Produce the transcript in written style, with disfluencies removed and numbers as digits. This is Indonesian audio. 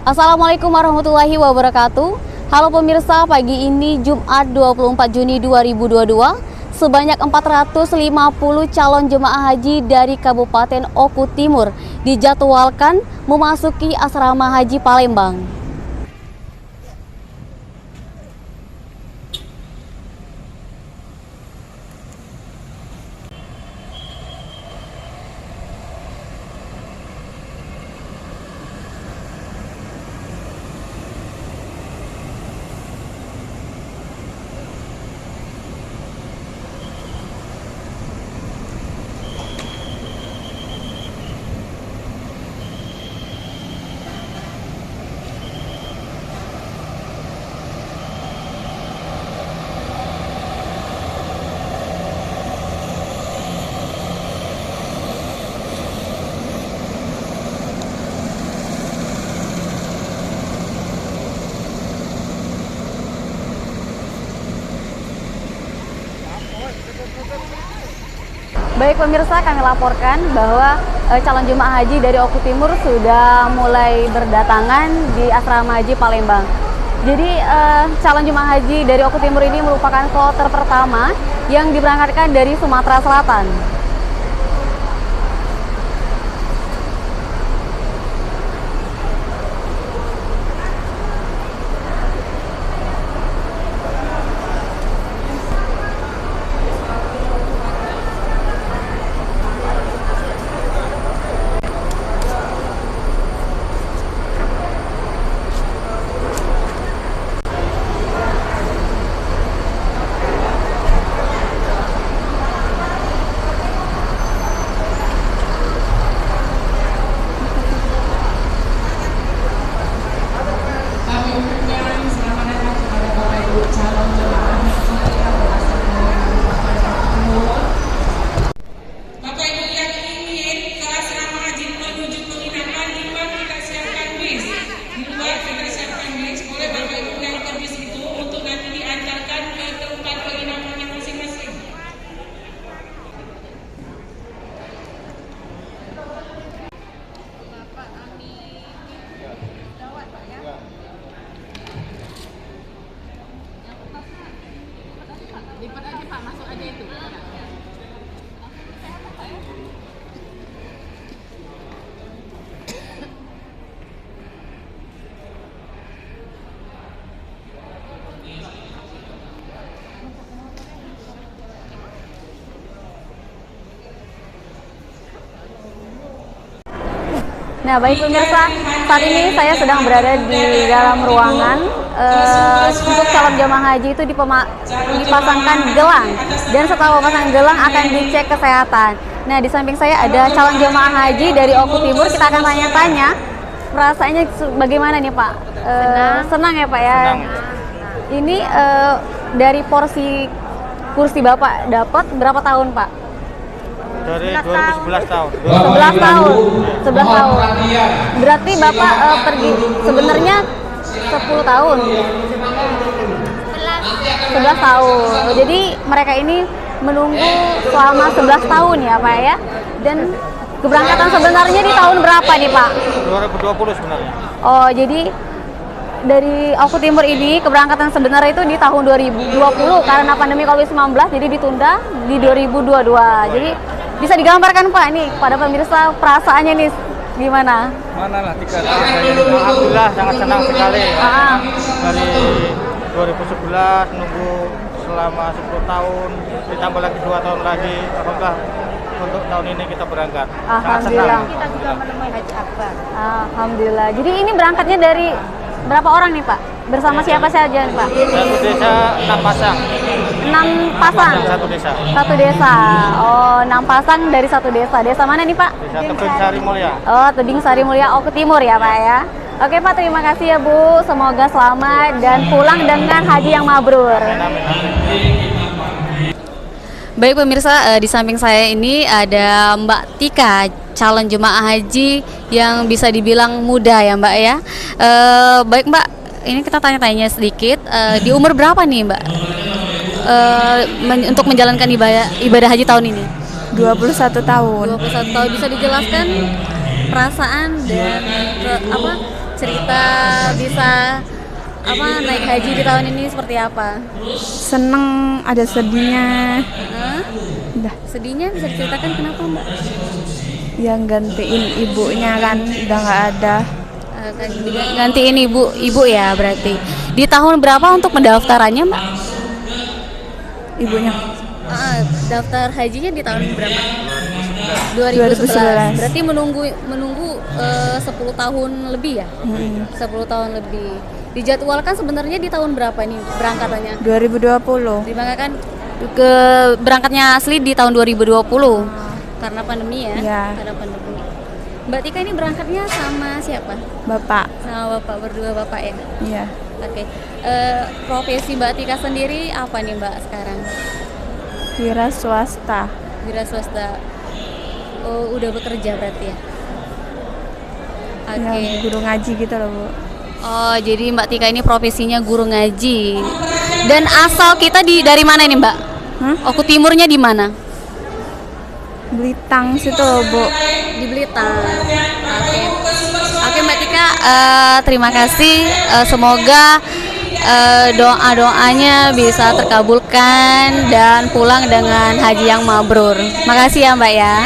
Assalamualaikum warahmatullahi wabarakatuh. Halo pemirsa, pagi ini Jumat 24 Juni 2022, sebanyak 450 calon jemaah haji dari Kabupaten Oku Timur dijadwalkan memasuki asrama haji Palembang. Baik pemirsa, kami laporkan bahwa calon jemaah haji dari Oku Timur sudah mulai berdatangan di asrama haji Palembang. Jadi calon jemaah haji dari Oku Timur ini merupakan kloter pertama yang diberangkatkan dari Sumatera Selatan. Lipat aja Pak, masuk aja itu. Nah baik pemirsa, saat ini saya sedang berada di dalam ruangan untuk calon jemaah haji itu dipasangkan gelang, dan setelah memasang gelang akan dicek kesehatan. Nah di samping saya ada calon jemaah haji dari Oku Timur, kita akan tanya-tanya perasaannya bagaimana nih Pak? Senang ya Pak ya? Senang. Ini dari porsi kursi Bapak dapat berapa tahun Pak? Dari 2011 tahun. 11 tahun. 11 tahun. Berarti Bapak pergi sebenarnya 10 tahun. 11 tahun. Jadi mereka ini menunggu selama 11 tahun ya Pak ya. Dan keberangkatan sebenarnya di tahun berapa nih Pak? 2020 sebenarnya. Oh, jadi dari Oku Timur ini keberangkatan sebenarnya itu di tahun 2020 karena pandemi Covid-19 jadi ditunda di 2022. Jadi bisa digambarkan Pak nih pada pemirsa perasaannya nih gimana? Mana lah 3 tahun. Alhamdulillah sangat senang sekali. Dari 2011 nunggu selama 10 tahun, ditambah lagi 2 tahun lagi. Alhamdulillah untuk tahun ini kita berangkat. Alhamdulillah. Kita juga menemui Haji Akbar. Alhamdulillah. Jadi ini berangkatnya dari berapa orang nih Pak? Bersama siapa saja nih Pak? Satu desa 6 pasang. 6 pasang? Satu desa. Satu desa. Oh, 6 pasang dari satu desa. Desa mana nih Pak? Desa Tebing Sari Mulya. Oh, Tebing Sari Mulya, Oku Timur ya Pak ya. Oke Pak, terima kasih ya Bu. Semoga selamat dan pulang dengan haji yang mabrur. Baik pemirsa, di samping saya ini ada Mbak Tika, calon jemaah haji yang bisa dibilang muda ya Mbak ya. Baik Mbak, ini kita tanya-tanya sedikit. Di umur berapa nih Mbak untuk menjalankan ibadah haji tahun ini? 21 tahun. 21 tahun. Bisa dijelaskan perasaan dan cerita bisa naik haji di tahun ini seperti apa? Seneng, ada sedihnya. Hah? Udah, Sedihnya bisa diceritakan kenapa Mbak? yang gantiin ibunya kan udah nggak ada. Gantiin ibu ya berarti. Di tahun berapa untuk pendaftarannya Mbak? Ibunya Daftar hajinya di tahun berapa? 2011. Berarti menunggu 10 tahun lebih ya? 10 tahun lebih. Dijadwalkan sebenarnya di tahun berapa nih berangkatannya? 2020. Diberangkatkan ke berangkatnya asli di tahun 2020 karena pandemi ya? Iya. Karena pandemi. Mbak Tika ini berangkatnya sama siapa? Bapak. Sama bapak, berdua bapak ya? Iya. Oke. Profesi Mbak Tika sendiri apa nih Mbak sekarang? Wira swasta. Wira swasta. Oh, udah bekerja berarti ya? Oke. Ya, guru ngaji gitu loh, Bu. Oh, jadi Mbak Tika ini profesinya guru ngaji. Dan asal kita dari mana ini Mbak? Oku Timurnya di mana? Belitang situ loh, Bu. Di Blitar. Oke. Oke Mbak Tika, terima kasih. Semoga doa-doanya bisa terkabulkan dan pulang dengan haji yang mabrur. Makasih ya Mbak ya.